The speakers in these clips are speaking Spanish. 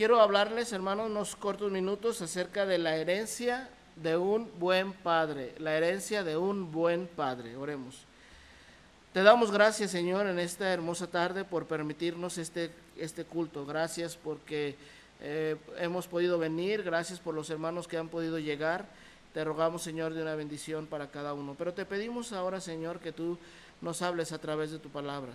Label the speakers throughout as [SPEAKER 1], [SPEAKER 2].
[SPEAKER 1] quiero hablarles, hermanos, unos cortos minutos acerca de la herencia de un buen padre. La herencia de un buen padre. Oremos. Te damos gracias, Señor, en esta hermosa tarde por permitirnos este culto. Gracias porque hemos podido venir. Gracias por los hermanos que han podido llegar. Te rogamos, Señor, de una bendición para cada uno. Pero te pedimos ahora, Señor, que tú nos hables a través de tu palabra.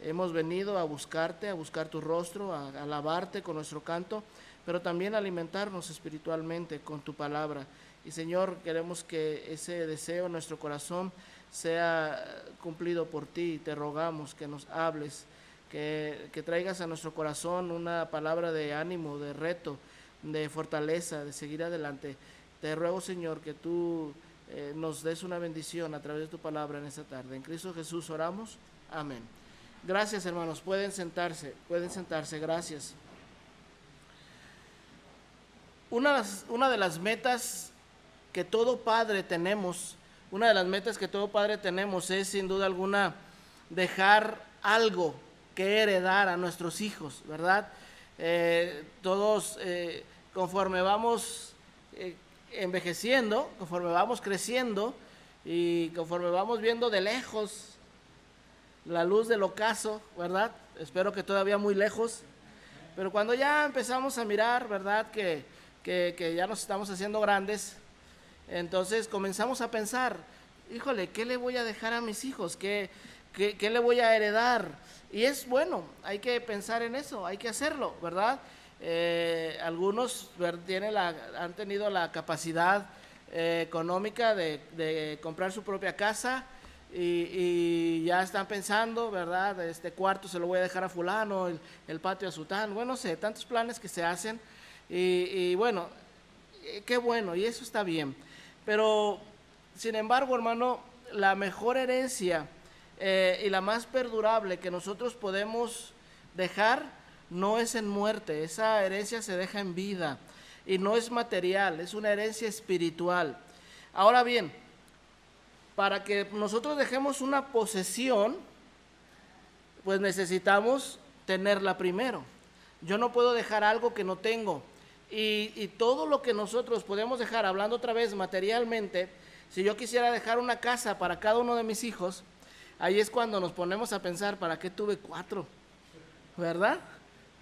[SPEAKER 1] Hemos venido a buscarte, a buscar tu rostro, a alabarte con nuestro canto, pero también a alimentarnos espiritualmente con tu palabra. Y, Señor, queremos que ese deseo en nuestro corazón sea cumplido por ti. Te rogamos que nos hables, que traigas a nuestro corazón una palabra de ánimo, de reto, de fortaleza, de seguir adelante. Te ruego, Señor, que tú nos des una bendición a través de tu palabra en esta tarde. En Cristo Jesús oramos. Amén. Gracias, hermanos. Pueden sentarse, gracias. Una de las metas que todo padre tenemos, es sin duda alguna dejar algo que heredar a nuestros hijos, ¿verdad? Todos conforme vamos envejeciendo, conforme vamos creciendo y conforme vamos viendo de lejos la luz del ocaso, ¿verdad? Espero que todavía muy lejos, pero cuando ya empezamos a mirar, ¿verdad? Que ya nos estamos haciendo grandes, entonces comenzamos a pensar, híjole, ¿qué le voy a dejar a mis hijos? ¿Qué le voy a heredar? Y es bueno, hay que pensar en eso, hay que hacerlo, ¿verdad? Algunos han tenido la capacidad económica de comprar su propia casa y ya están pensando, ¿verdad? Este cuarto se lo voy a dejar a fulano, el patio a sután, bueno, no sé, tantos planes que se hacen y bueno, qué bueno, y eso está bien, pero sin embargo, hermano, la mejor herencia y la más perdurable que nosotros podemos dejar no es en muerte. Esa herencia se deja en vida y no es material, es una herencia espiritual. Ahora bien, para que nosotros dejemos una posesión, pues necesitamos tenerla primero. Yo no puedo dejar algo que no tengo. Y todo lo que nosotros podemos dejar, hablando otra vez materialmente, si yo quisiera dejar una casa para cada uno de mis hijos, ahí es cuando nos ponemos a pensar, ¿para qué tuve 4? ¿Verdad?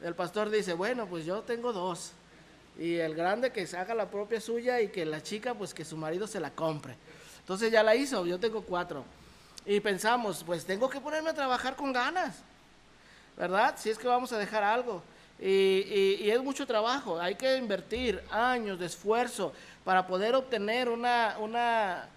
[SPEAKER 1] El pastor dice, bueno, pues yo tengo 2. Y el grande que se haga la propia suya y que la chica, pues que su marido se la compre. Entonces ya la hizo, yo tengo 4. Y pensamos, pues tengo que ponerme a trabajar con ganas, ¿verdad? Si es que vamos a dejar algo. Y es mucho trabajo, hay que invertir años de esfuerzo para poder obtener una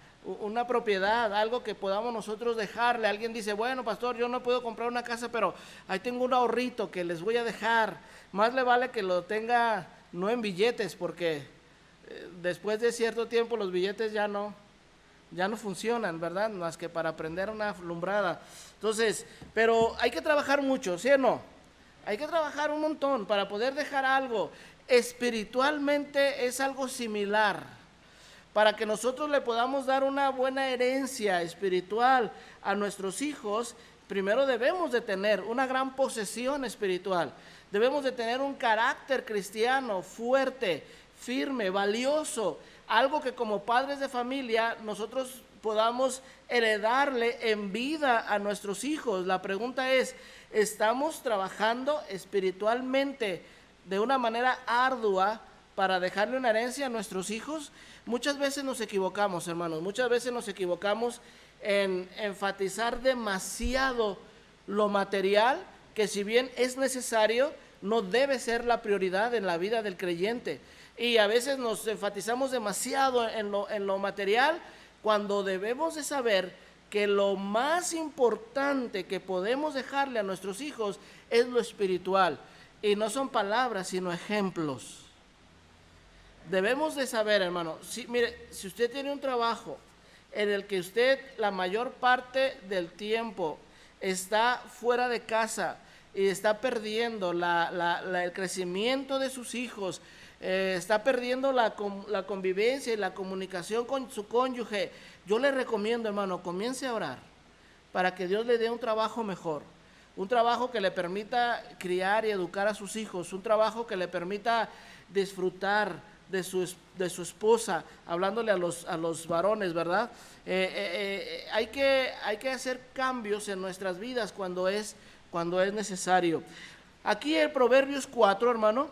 [SPEAKER 1] propiedad, algo que podamos nosotros dejarle. Alguien dice, bueno, pastor, yo no puedo comprar una casa, pero ahí tengo un ahorrito que les voy a dejar. Más le vale que lo tenga no en billetes, porque después de cierto tiempo los billetes ya no funcionan, ¿verdad? Más que para prender una alumbrada. Entonces, pero hay que trabajar mucho, ¿sí o no? Hay que trabajar un montón para poder dejar algo. Espiritualmente es algo similar. Para que nosotros le podamos dar una buena herencia espiritual a nuestros hijos, primero debemos de tener una gran posesión espiritual. Debemos de tener un carácter cristiano fuerte, firme, valioso. Algo que como padres de familia nosotros podamos heredarle en vida a nuestros hijos. La pregunta es, ¿estamos trabajando espiritualmente de una manera ardua para dejarle una herencia a nuestros hijos? Muchas veces nos equivocamos, hermanos, muchas veces nos equivocamos en enfatizar demasiado lo material, que si bien es necesario, no debe ser la prioridad en la vida del creyente. Y a veces nos enfatizamos demasiado en lo material, cuando debemos de saber que lo más importante que podemos dejarle a nuestros hijos es lo espiritual. Y no son palabras, sino ejemplos. Debemos de saber, hermano, mire, si usted tiene un trabajo en el que usted la mayor parte del tiempo está fuera de casa y está perdiendo el crecimiento de sus hijos, está perdiendo la convivencia y la comunicación con su cónyuge, yo le recomiendo, hermano, comience a orar para que Dios le dé un trabajo mejor. un trabajo que le permita criar y educar a sus hijos, un trabajo que le permita disfrutar de su esposa, hablándole a los varones, ¿verdad? Hay que hacer cambios en nuestras vidas cuando es necesario. Aquí en Proverbios 4, hermano,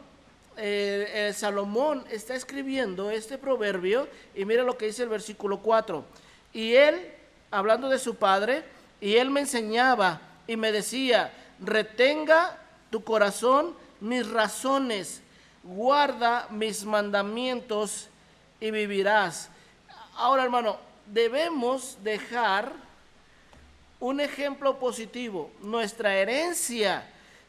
[SPEAKER 1] Salomón está escribiendo este proverbio y mira lo que dice el versículo 4. Y él, hablando de su padre, y él me enseñaba y me decía: retenga tu corazón mis razones, guarda mis mandamientos y vivirás. Ahora, hermano, debemos dejar un ejemplo positivo. Nuestra herencia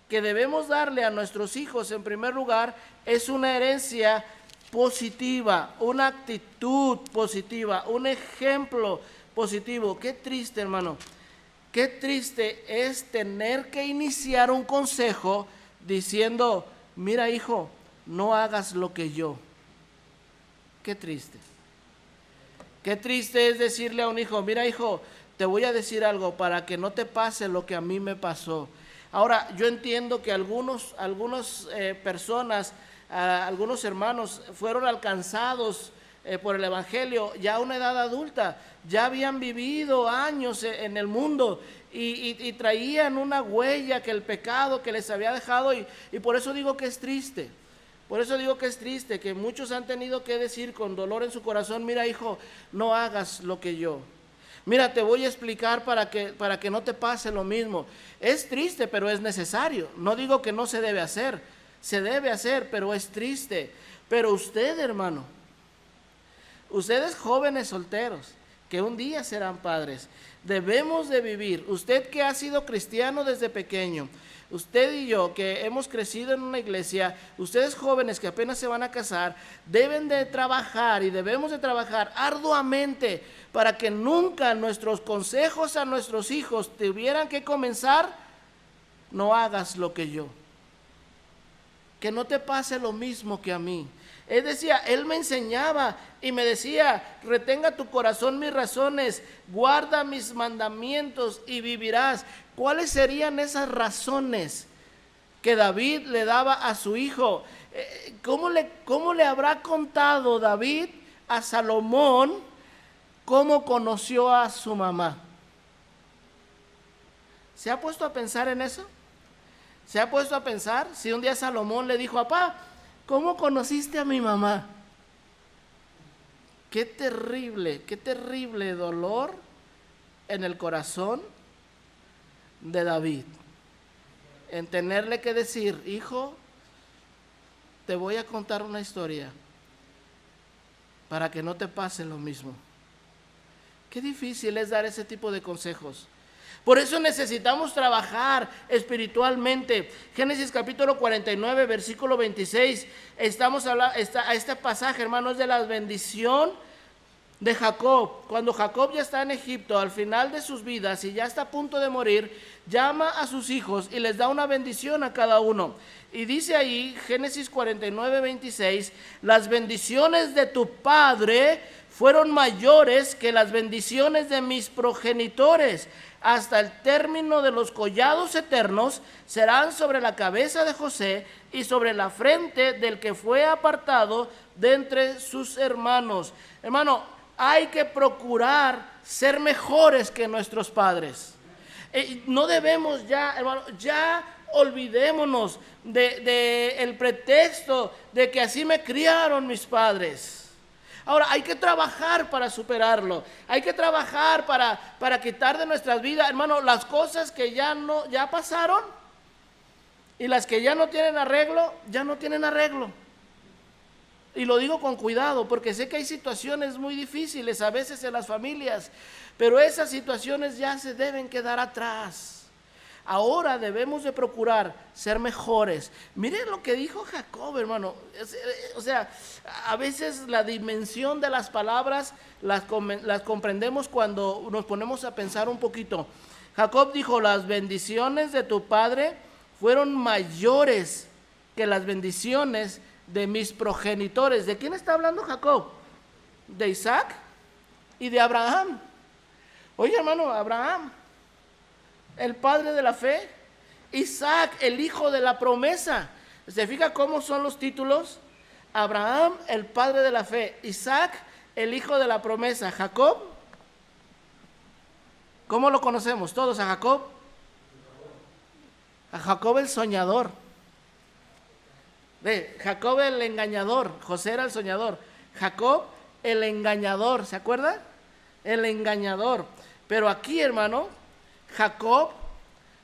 [SPEAKER 1] que debemos darle a nuestros hijos, en primer lugar, es una herencia positiva, una actitud positiva, un ejemplo positivo. Qué triste, hermano, qué triste es tener que iniciar un consejo diciendo: mira, hijo, no hagas lo que yo. Qué triste. Qué triste es decirle a un hijo: mira, hijo, te voy a decir algo para que no te pase lo que a mí me pasó. Ahora, yo entiendo que algunas personas, algunos hermanos fueron alcanzados por el Evangelio ya a una edad adulta, ya habían vivido años en el mundo y traían una huella que el pecado que les había dejado, y por eso digo que es triste. Por eso digo que es triste, que muchos han tenido que decir con dolor en su corazón: mira, hijo, no hagas lo que yo. Mira, te voy a explicar para que no te pase lo mismo. Es triste, pero es necesario. No digo que no se debe hacer, pero es triste. Pero usted, hermano, ustedes jóvenes solteros, que un día serán padres, debemos de vivir, usted que ha sido cristiano desde pequeño, usted y yo que hemos crecido en una iglesia, ustedes jóvenes que apenas se van a casar, deben de trabajar y debemos de trabajar arduamente para que nunca nuestros consejos a nuestros hijos tuvieran que comenzar: no hagas lo que yo. Que no te pase lo mismo que a mí. Él decía, él me enseñaba y me decía: retenga tu corazón mis razones, guarda mis mandamientos y vivirás. ¿Cuáles serían esas razones que David le daba a su hijo? ¿Cómo le habrá contado David a Salomón cómo conoció a su mamá? ¿Se ha puesto a pensar en eso? ¿Se ha puesto a pensar si un día Salomón le dijo: papá, ¿cómo conociste a mi mamá? Qué terrible dolor en el corazón de David, en tenerle que decir: hijo, te voy a contar una historia para que no te pase lo mismo. Qué difícil es dar ese tipo de consejos. Por eso necesitamos trabajar espiritualmente. Génesis capítulo 49, versículo 26. Estamos hablando, este pasaje, hermanos, de la bendición de Jacob. Cuando Jacob ya está en Egipto, al final de sus vidas y ya está a punto de morir, llama a sus hijos y les da una bendición a cada uno. Y dice ahí, Génesis 49, 26, las bendiciones de tu padre fueron mayores que las bendiciones de mis progenitores. Hasta el término de los collados eternos serán sobre la cabeza de José y sobre la frente del que fue apartado de entre sus hermanos. Hermano, hay que procurar ser mejores que nuestros padres. No debemos ya, hermano, ya olvidémonos de el pretexto de que así me criaron mis padres. Ahora, hay que trabajar para superarlo. Hay que trabajar para quitar de nuestras vidas, hermano, las cosas que ya pasaron, y las que ya no tienen arreglo, ya no tienen arreglo. Y lo digo con cuidado, porque sé que hay situaciones muy difíciles a veces en las familias, pero esas situaciones ya se deben quedar atrás. Ahora debemos de procurar ser mejores. Miren lo que dijo Jacob, hermano. O sea, a veces la dimensión de las palabras las comprendemos cuando nos ponemos a pensar un poquito. Jacob dijo: las bendiciones de tu padre fueron mayores que las bendiciones de mis progenitores. ¿De quién está hablando Jacob? De Isaac y de Abraham. Oye, hermano, Abraham, el padre de la fe, Isaac, el hijo de la promesa. ¿Se fija cómo son los títulos? Abraham, el padre de la fe. Isaac, el hijo de la promesa. Jacob, ¿cómo lo conocemos todos a Jacob? A Jacob el soñador. Jacob el engañador. José era el soñador. Jacob el engañador. ¿Se acuerda? El engañador. Pero aquí, hermano, Jacob,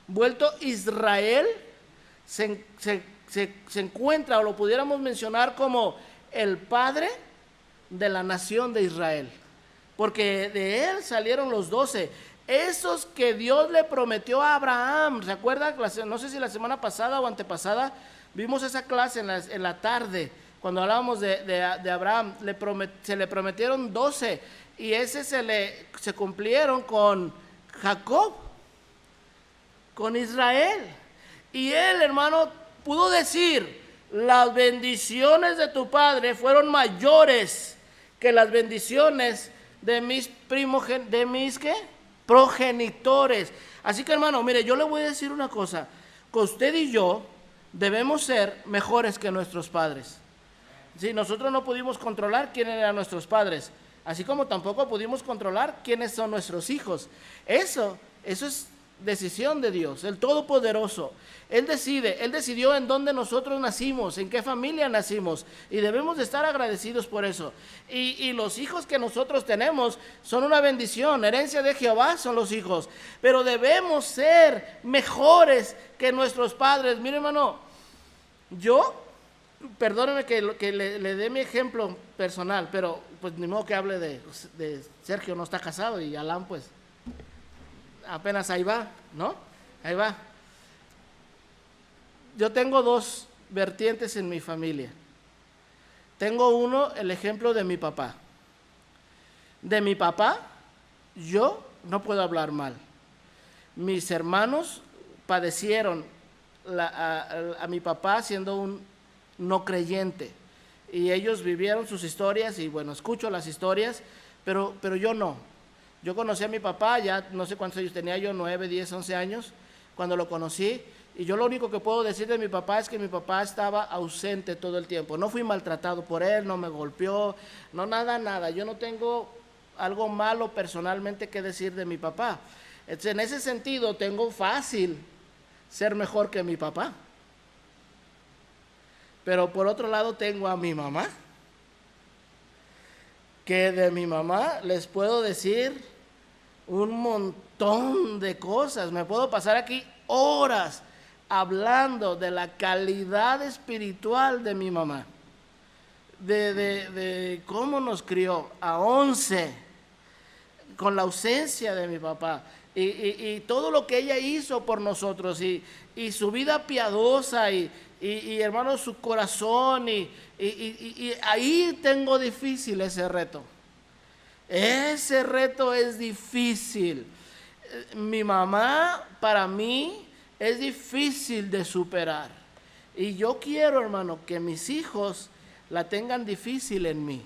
[SPEAKER 1] vuelto Israel, se encuentra, o lo pudiéramos mencionar como el padre de la nación de Israel, porque de él salieron los 12, esos que Dios le prometió a Abraham. ¿Se acuerda? No sé si la semana pasada o antepasada vimos esa clase en la tarde, cuando hablábamos de Abraham. Se le prometieron 12 y ese se cumplieron con Jacob, con Israel. Y él, hermano, pudo decir: las bendiciones de tu padre fueron mayores que las bendiciones de mis progenitores. Así que, hermano, mire, yo le voy a decir una cosa: que usted y yo debemos ser mejores que nuestros padres. Sí, nosotros no pudimos controlar quiénes eran nuestros padres, así como tampoco pudimos controlar quiénes son nuestros hijos. Eso es decisión de Dios, el Todopoderoso. Él decidió en dónde nosotros nacimos, en qué familia nacimos, y debemos de estar agradecidos por eso. Y los hijos que nosotros tenemos son una bendición, herencia de Jehová son los hijos, pero debemos ser mejores que nuestros padres. Mire, hermano, perdóneme que le dé mi ejemplo personal, pero pues ni modo que hable de Sergio, no está casado, y Alan pues apenas ahí va, ¿no? Ahí va. Yo tengo 2 vertientes en mi familia. Tengo uno, el ejemplo de mi papá. De mi papá, yo no puedo hablar mal. Mis hermanos padecieron a mi papá siendo un no creyente. Y ellos vivieron sus historias, y bueno, escucho las historias, pero yo no. Yo conocí a mi papá, ya no sé cuántos años tenía yo, 9, 10, 11 años, cuando lo conocí. Y yo lo único que puedo decir de mi papá es que mi papá estaba ausente todo el tiempo. No fui maltratado por él, no me golpeó, no nada. Yo no tengo algo malo personalmente que decir de mi papá. Entonces, en ese sentido, tengo fácil ser mejor que mi papá. Pero por otro lado, tengo a mi mamá, que de mi mamá les puedo decir un montón de cosas. Me puedo pasar aquí horas hablando de la calidad espiritual de mi mamá, de cómo nos crió a 11, con la ausencia de mi papá, y todo lo que ella hizo por nosotros, y su vida piadosa, y hermano, su corazón, y ahí tengo difícil ese reto. Ese reto es difícil. Mi mamá, para mí, es difícil de superar. Y yo quiero, hermano, que mis hijos la tengan difícil en mí.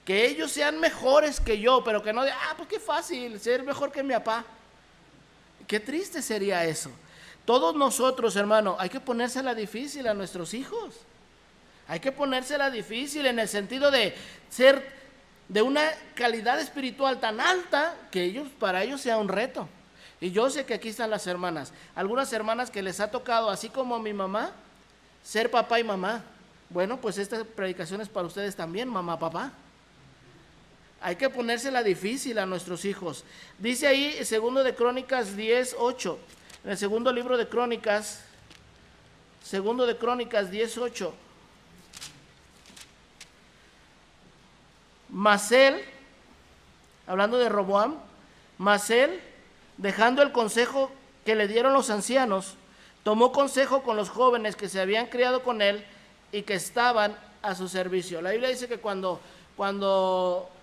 [SPEAKER 1] Que ellos sean mejores que yo, pero que no digan: pues qué fácil ser mejor que mi papá. Qué triste sería eso. Todos nosotros, hermano, hay que ponérsela difícil a nuestros hijos. Hay que ponérsela difícil en el sentido de ser de una calidad espiritual tan alta que para ellos sea un reto. Y yo sé que aquí están las hermanas, algunas hermanas que les ha tocado, así como a mi mamá, ser papá y mamá. Bueno, pues esta predicación es para ustedes también, mamá, papá. Hay que ponérsela difícil a nuestros hijos. Dice ahí, segundo de Crónicas 10:8, en el segundo libro de Crónicas, segundo de Crónicas 10:8. Mas él, hablando de Roboam, mas él, dejando el consejo que le dieron los ancianos, tomó consejo con los jóvenes que se habían criado con él y que estaban a su servicio. La Biblia dice que cuando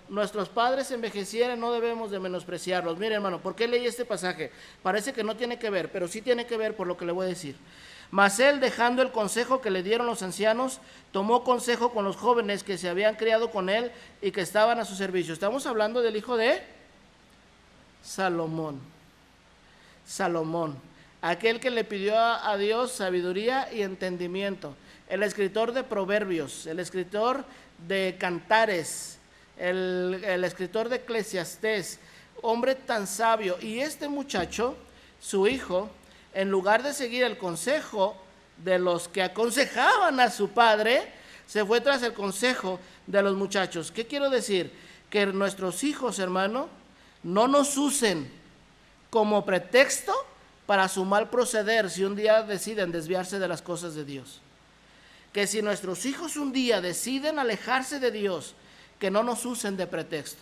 [SPEAKER 1] nuestros padres envejecieren, no debemos de menospreciarlos. Mire, hermano, ¿por qué leí este pasaje? Parece que no tiene que ver, pero sí tiene que ver por lo que le voy a decir. Mas él, dejando el consejo que le dieron los ancianos, tomó consejo con los jóvenes que se habían criado con él y que estaban a su servicio. Estamos hablando del hijo de Salomón. aquel que le pidió a Dios sabiduría y entendimiento, el escritor de Proverbios, el escritor de Cantares, el escritor de Eclesiastés, hombre tan sabio. Y este muchacho, su hijo, en lugar de seguir el consejo de los que aconsejaban a su padre, se fue tras el consejo de los muchachos. ¿Qué quiero decir? Que nuestros hijos, hermano, no nos usen como pretexto para su mal proceder si un día deciden desviarse de las cosas de Dios. Que si nuestros hijos un día deciden alejarse de Dios, que no nos usen de pretexto.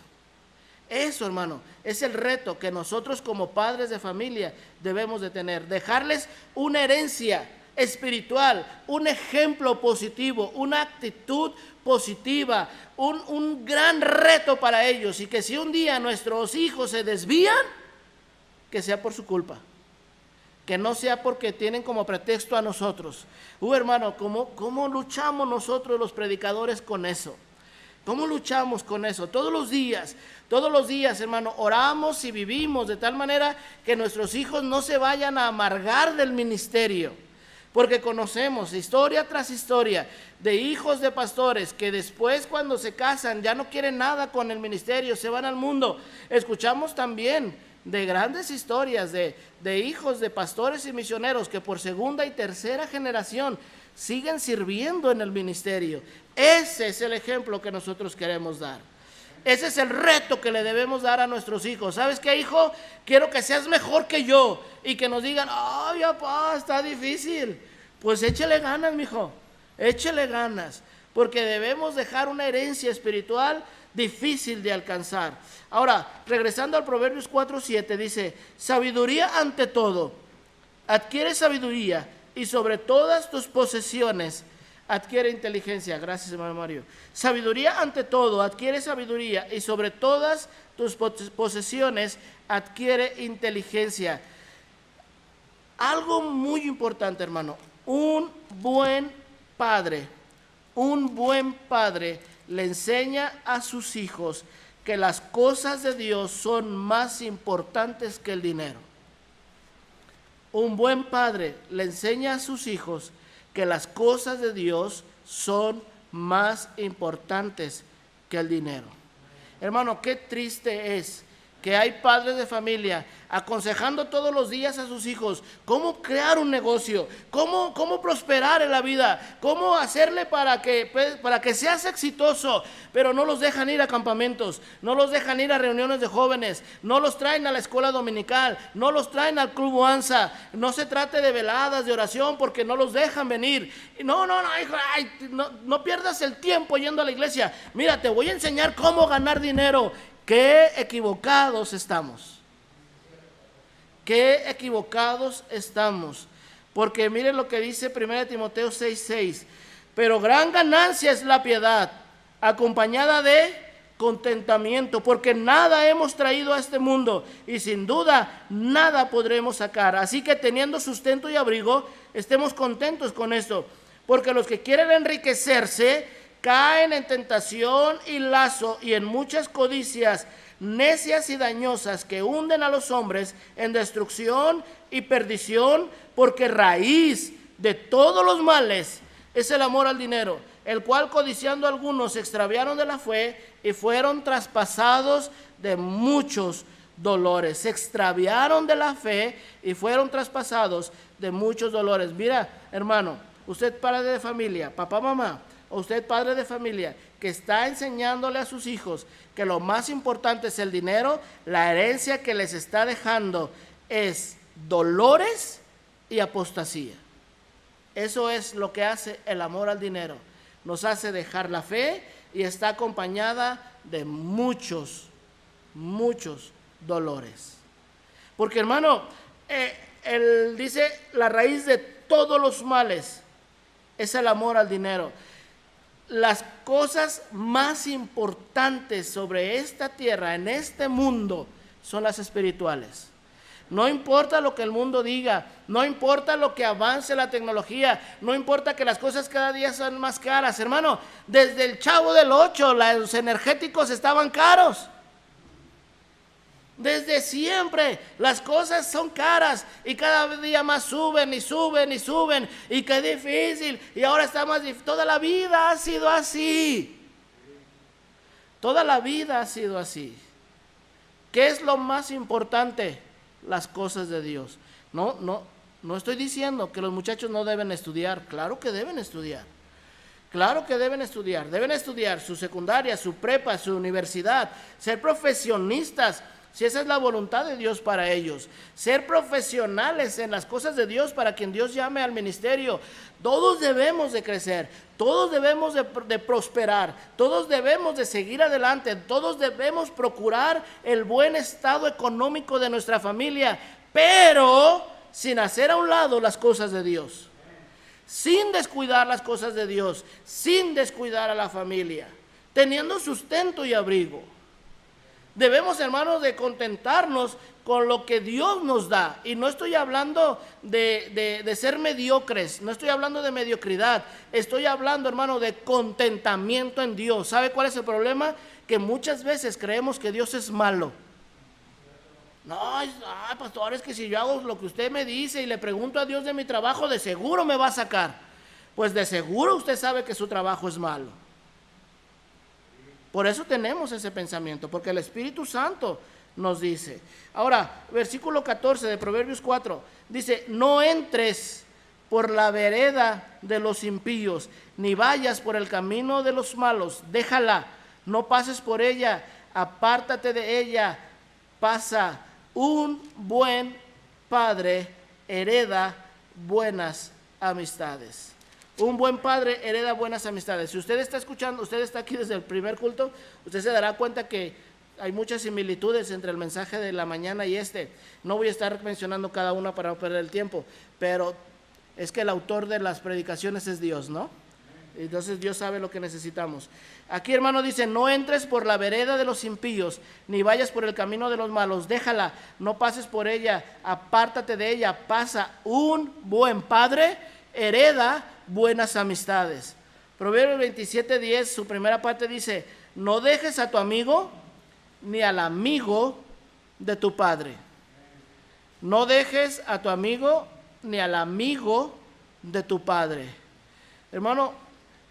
[SPEAKER 1] Eso, hermano, es el reto que nosotros como padres de familia debemos de tener. Dejarles una herencia espiritual, un ejemplo positivo, una actitud positiva, un gran reto para ellos. Y que si un día nuestros hijos se desvían, que sea por su culpa, que no sea porque tienen como pretexto a nosotros. Hermano, ¿cómo luchamos nosotros los predicadores con eso? ¿Cómo luchamos con eso? Todos los días, hermano, oramos y vivimos de tal manera que nuestros hijos no se vayan a amargar del ministerio. Porque conocemos historia tras historia de hijos de pastores que después, cuando se casan, ya no quieren nada con el ministerio, se van al mundo. Escuchamos también de grandes historias de hijos de pastores y misioneros que por segunda y tercera generación siguen sirviendo en el ministerio. Ese es el ejemplo que nosotros queremos dar. Ese es el reto que le debemos dar a nuestros hijos. ¿Sabes qué, hijo? Quiero que seas mejor que yo. Y que nos digan, ay, papá, está difícil. Pues échele ganas, mijo. Échele ganas. Porque debemos dejar una herencia espiritual difícil de alcanzar. Ahora, regresando al Proverbios 4:7, dice, sabiduría ante todo. Adquiere sabiduría y sobre todas tus posesiones adquiere inteligencia. Gracias, hermano Mario. Sabiduría ante todo, adquiere sabiduría y sobre todas tus posesiones adquiere inteligencia. Algo muy importante, hermano. Un buen padre le enseña a sus hijos que las cosas de Dios son más importantes que el dinero. Un buen padre le enseña a sus hijos que las cosas de Dios son más importantes que el dinero. Hermano, qué triste es que hay padres de familia aconsejando todos los días a sus hijos cómo crear un negocio, cómo prosperar en la vida, cómo hacerle para que seas exitoso, pero no los dejan ir a campamentos, no los dejan ir a reuniones de jóvenes, no los traen a la escuela dominical, no los traen al club Oanza, no se trate de veladas de oración porque no los dejan venir. No, hijo, no pierdas el tiempo yendo a la iglesia. Mira, te voy a enseñar cómo ganar dinero. Qué equivocados estamos. Qué equivocados estamos. Porque miren lo que dice 1 Timoteo 6:6. Pero gran ganancia es la piedad, acompañada de contentamiento, porque nada hemos traído a este mundo y sin duda nada podremos sacar. Así que teniendo sustento y abrigo, estemos contentos con esto. Porque los que quieren enriquecerse caen en tentación y lazo y en muchas codicias necias y dañosas que hunden a los hombres en destrucción y perdición, porque raíz de todos los males es el amor al dinero, el cual codiciando algunos se extraviaron de la fe y fueron traspasados de muchos dolores. Se extraviaron de la fe y fueron traspasados de muchos dolores. Mira, hermano, usted padre de familia, papá, mamá, o usted padre de familia que está enseñándole a sus hijos que lo más importante es el dinero, la herencia que les está dejando es dolores y apostasía. Eso es lo que hace el amor al dinero. Nos hace dejar la fe y está acompañada de muchos dolores. Porque, hermano, él dice, la raíz de todos los males es el amor al dinero. Las cosas más importantes sobre esta tierra, en este mundo, son las espirituales. No importa lo que el mundo diga, no importa lo que avance la tecnología, no importa que las cosas cada día son más caras. Hermano, desde el Chavo del 8 los energéticos estaban caros. Desde siempre las cosas son caras y cada día más suben y suben y suben, y qué difícil, y ahora está más difícil. Toda la vida ha sido así. Toda la vida ha sido así. ¿Qué es lo más importante? Las cosas de Dios. No estoy diciendo que los muchachos no deben estudiar. Claro que deben estudiar. Claro que deben estudiar su secundaria, su prepa, su universidad, ser profesionistas, si esa es la voluntad de Dios para ellos, ser profesionales en las cosas de Dios para quien Dios llame al ministerio. Todos debemos de crecer, todos debemos de prosperar, todos debemos de seguir adelante, todos debemos procurar el buen estado económico de nuestra familia, pero sin hacer a un lado las cosas de Dios, sin descuidar las cosas de Dios, sin descuidar a la familia, teniendo sustento y abrigo. Debemos, hermanos, de contentarnos con lo que Dios nos da. Y no estoy hablando de ser mediocres, no estoy hablando de mediocridad. Estoy hablando, hermano, de contentamiento en Dios. ¿Sabe cuál es el problema? Que muchas veces creemos que Dios es malo. No, pastor, es que si yo hago lo que usted me dice y le pregunto a Dios de mi trabajo, de seguro me va a sacar. Pues de seguro usted sabe que su trabajo es malo. Por eso tenemos ese pensamiento, porque el Espíritu Santo nos dice. Ahora, versículo 14 de Proverbios 4, dice: no entres por la vereda de los impíos, ni vayas por el camino de los malos, déjala, no pases por ella, apártate de ella, pasa. Un buen padre hereda buenas amistades. Un buen padre hereda buenas amistades. Si usted está escuchando, usted está aquí desde el primer culto, usted se dará cuenta que hay muchas similitudes entre el mensaje de la mañana y este. No voy a estar mencionando cada una para no perder el tiempo, pero es que el autor de las predicaciones es Dios, ¿no? Entonces Dios sabe lo que necesitamos. Aquí, hermano, dice: no entres por la vereda de los impíos, ni vayas por el camino de los malos, déjala, no pases por ella, apártate de ella, pasa. Un buen padre hereda buenas amistades. Proverbios 27:10, su primera parte dice: no dejes a tu amigo ni al amigo de tu padre. No dejes a tu amigo ni al amigo de tu padre. Hermano,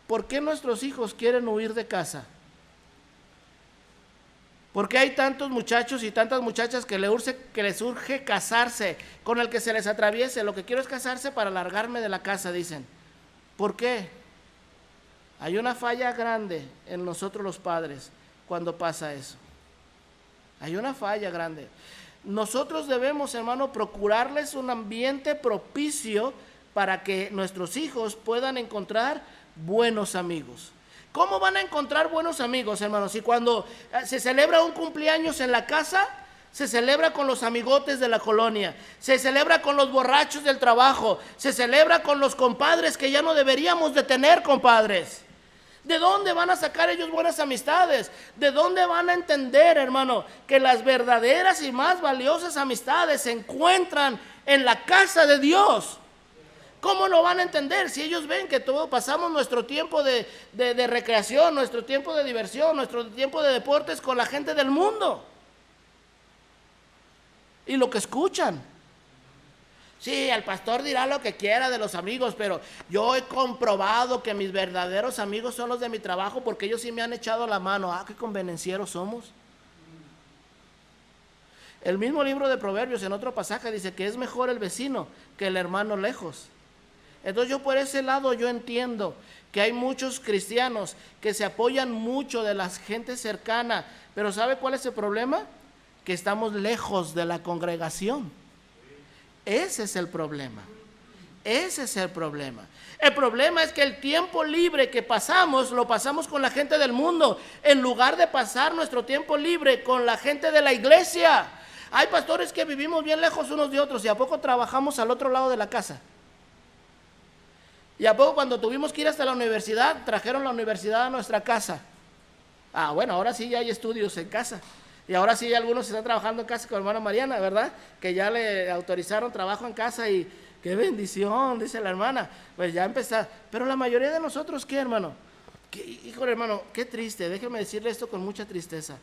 [SPEAKER 1] ¿por qué nuestros hijos quieren huir de casa? ¿Por qué hay tantos muchachos y tantas muchachas que les urge casarse, con el que se les atraviese? Lo que quiero es casarse para largarme de la casa, dicen. ¿Por qué? Hay una falla grande en nosotros los padres cuando pasa eso. Hay una falla grande. Nosotros debemos, hermano, procurarles un ambiente propicio para que nuestros hijos puedan encontrar buenos amigos. ¿Cómo van a encontrar buenos amigos, hermanos? Si cuando se celebra un cumpleaños en la casa, se celebra con los amigotes de la colonia, se celebra con los borrachos del trabajo, se celebra con los compadres que ya no deberíamos de tener, compadres. ¿De dónde van a sacar ellos buenas amistades? ¿De dónde van a entender, hermano, que las verdaderas y más valiosas amistades se encuentran en la casa de Dios? ¿Cómo lo van a entender si ellos ven que todos pasamos nuestro tiempo de recreación, nuestro tiempo de diversión, nuestro tiempo de deportes con la gente del mundo? Y lo que escuchan. Sí, el pastor dirá lo que quiera de los amigos, pero yo he comprobado que mis verdaderos amigos son los de mi trabajo, porque ellos sí me han echado la mano. Ah, qué convenencieros somos. El mismo libro de Proverbios, en otro pasaje, dice que es mejor el vecino que el hermano lejos. Entonces yo por ese lado yo entiendo que hay muchos cristianos que se apoyan mucho de la gente cercana, pero ¿sabe cuál es el problema? Que estamos lejos de la congregación. Ese es el problema. Ese es el problema. El problema es que el tiempo libre que pasamos, lo pasamos con la gente del mundo, en lugar de pasar nuestro tiempo libre con la gente de la iglesia. Hay pastores que vivimos bien lejos unos de otros, y a poco trabajamos al otro lado de la casa. Y a poco cuando tuvimos que ir hasta la universidad, trajeron la universidad a nuestra casa. Ah, bueno, ahora sí ya hay estudios en casa. Y ahora sí algunos están trabajando en casa con hermana Mariana, ¿verdad? Que ya le autorizaron trabajo en casa, y qué bendición, dice la hermana. Pues ya empezar. Pero la mayoría de nosotros, ¿qué, hermano? Híjole, hermano, qué triste. Déjeme decirle esto con mucha tristeza.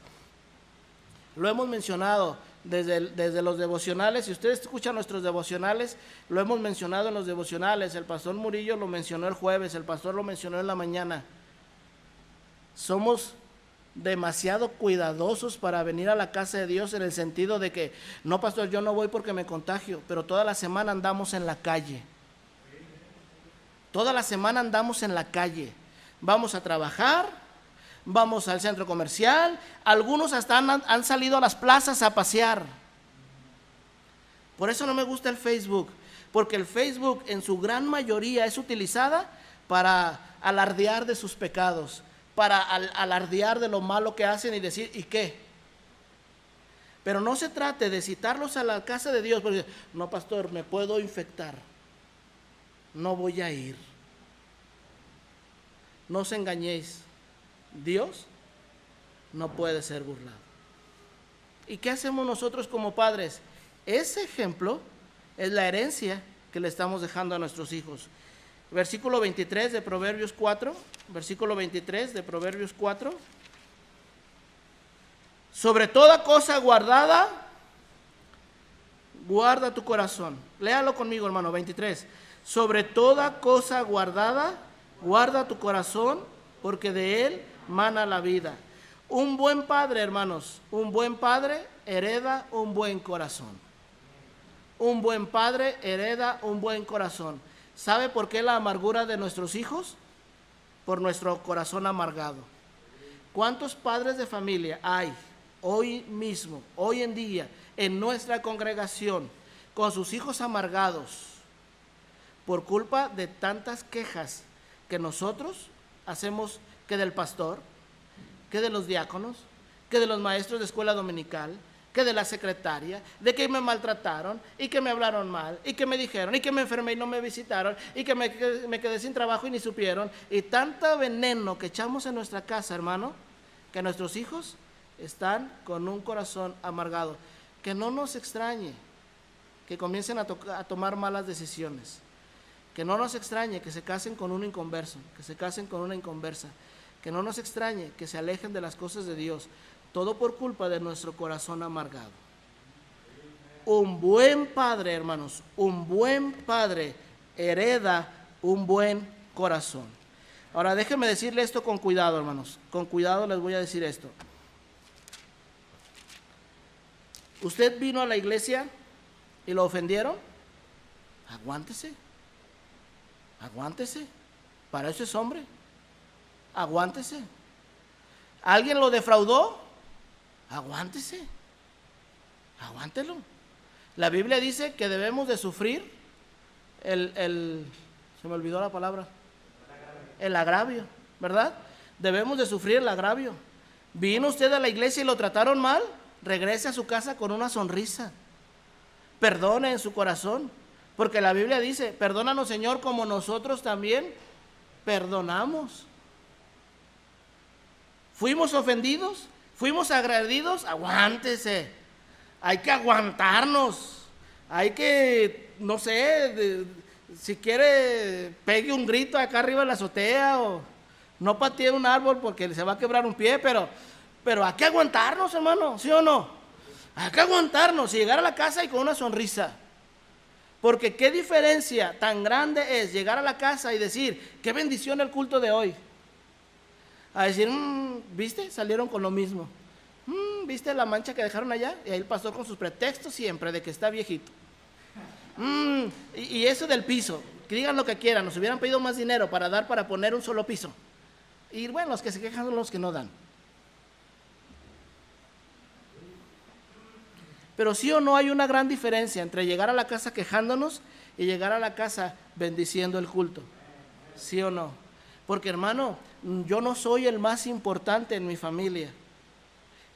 [SPEAKER 1] Lo hemos mencionado desde los devocionales. Si ustedes escuchan nuestros devocionales, lo hemos mencionado en los devocionales. El pastor Murillo lo mencionó el jueves, el pastor lo mencionó en la mañana. Somos demasiado cuidadosos para venir a la casa de Dios, en el sentido de que, no, pastor, yo no voy porque me contagio, pero toda la semana andamos en la calle. Toda la semana andamos en la calle. Vamos a trabajar, vamos al centro comercial, algunos hasta han salido a las plazas a pasear. Por eso no me gusta el Facebook, porque el Facebook en su gran mayoría es utilizada para alardear de sus pecados, para alardear de lo malo que hacen y decir, ¿y qué? Pero no se trate de citarlos a la casa de Dios, porque no, pastor, me puedo infectar, no voy a ir. No os engañéis, Dios no puede ser burlado. ¿Y qué hacemos nosotros como padres? Ese ejemplo es la herencia que le estamos dejando a nuestros hijos. Versículo 23 de Proverbios 4, versículo 23 de Proverbios 4. Sobre toda cosa guardada, guarda tu corazón. Léalo conmigo, hermano, 23. Sobre toda cosa guardada, guarda tu corazón, porque de él mana la vida. Un buen padre, hermanos, un buen padre hereda un buen corazón. Un buen padre hereda un buen corazón. ¿Sabe por qué la amargura de nuestros hijos? Por nuestro corazón amargado. ¿Cuántos padres de familia hay hoy mismo, hoy en día, en nuestra congregación, con sus hijos amargados, por culpa de tantas quejas que nosotros hacemos, que del pastor, que de los diáconos, que de los maestros de escuela dominical, que de la secretaria, de que me maltrataron y que me hablaron mal y que me dijeron y que me enfermé y no me visitaron y que me quedé sin trabajo y ni supieron, y tanto veneno que echamos en nuestra casa, hermano, que nuestros hijos están con un corazón amargado? Que no nos extrañe que comiencen a tomar malas decisiones, que no nos extrañe que se casen con un inconverso, que se casen con una inconversa, que no nos extrañe que se alejen de las cosas de Dios, todo por culpa de nuestro corazón amargado. Un buen padre, hermanos, un buen padre hereda un buen corazón. Ahora déjenme decirle esto con cuidado, hermanos, con cuidado les voy a decir esto. ¿Usted vino a la iglesia y lo ofendieron? Aguántese, aguántese, para eso es hombre, aguántese. ¿Alguien lo defraudó? Aguántese, aguántelo. La Biblia dice que debemos de sufrir se me olvidó la palabra, el agravio, ¿verdad? Debemos de sufrir el agravio. ¿Vino usted a la iglesia y lo trataron mal? Regrese a su casa con una sonrisa, perdone en su corazón, porque la Biblia dice, perdónanos, Señor, como nosotros también perdonamos. ¿Fuimos ofendidos? ¿Fuimos agredidos? Aguántese. Hay que aguantarnos. Hay que, no sé, si quiere, pegue un grito acá arriba en la azotea, o no patee un árbol porque se va a quebrar un pie, pero hay que aguantarnos, hermano, ¿sí o no? Hay que aguantarnos y llegar a la casa y con una sonrisa. Porque qué diferencia tan grande es llegar a la casa y decir, qué bendición el culto de hoy. A decir, ¿viste? Salieron con lo mismo. ¿Viste la mancha que dejaron allá? Y ahí el pastor con sus pretextos siempre de que está viejito. Y eso del piso, que digan lo que quieran, nos hubieran pedido más dinero para poner un solo piso. Y bueno, los que se quejan son los que no dan. Pero sí o no hay una gran diferencia entre llegar a la casa quejándonos y llegar a la casa bendiciendo el culto. ¿Sí o no? Porque, hermano, yo no soy el más importante en mi familia.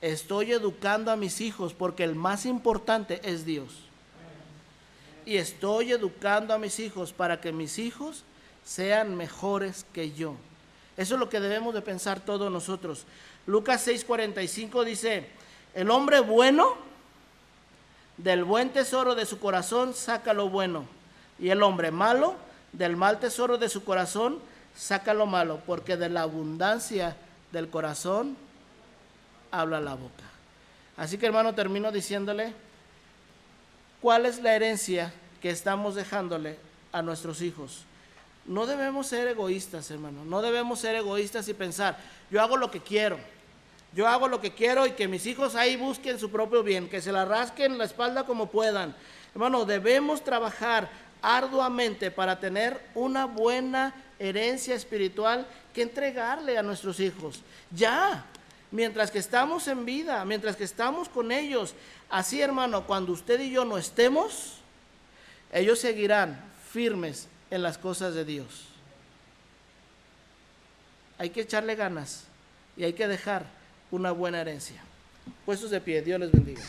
[SPEAKER 1] Estoy educando a mis hijos porque el más importante es Dios. Y estoy educando a mis hijos para que mis hijos sean mejores que yo. Eso es lo que debemos de pensar todos nosotros. Lucas 6:45 dice, el hombre bueno del buen tesoro de su corazón saca lo bueno, y el hombre malo del mal tesoro de su corazón saca lo malo, porque de la abundancia del corazón habla la boca. Así que, hermano, termino diciéndole, ¿cuál es la herencia que estamos dejándole a nuestros hijos? No debemos ser egoístas, hermano. No debemos ser egoístas y pensar, yo hago lo que quiero. Yo hago lo que quiero y que mis hijos ahí busquen su propio bien, que se la rasquen la espalda como puedan. Hermano, debemos trabajar arduamente para tener una buena herencia espiritual que entregarle a nuestros hijos. Ya, mientras que estamos en vida, mientras que estamos con ellos. Así, hermano, cuando usted y yo no estemos, ellos seguirán firmes en las cosas de Dios. Hay que echarle ganas y hay que dejar una buena herencia. Puestos de pie, Dios les bendiga.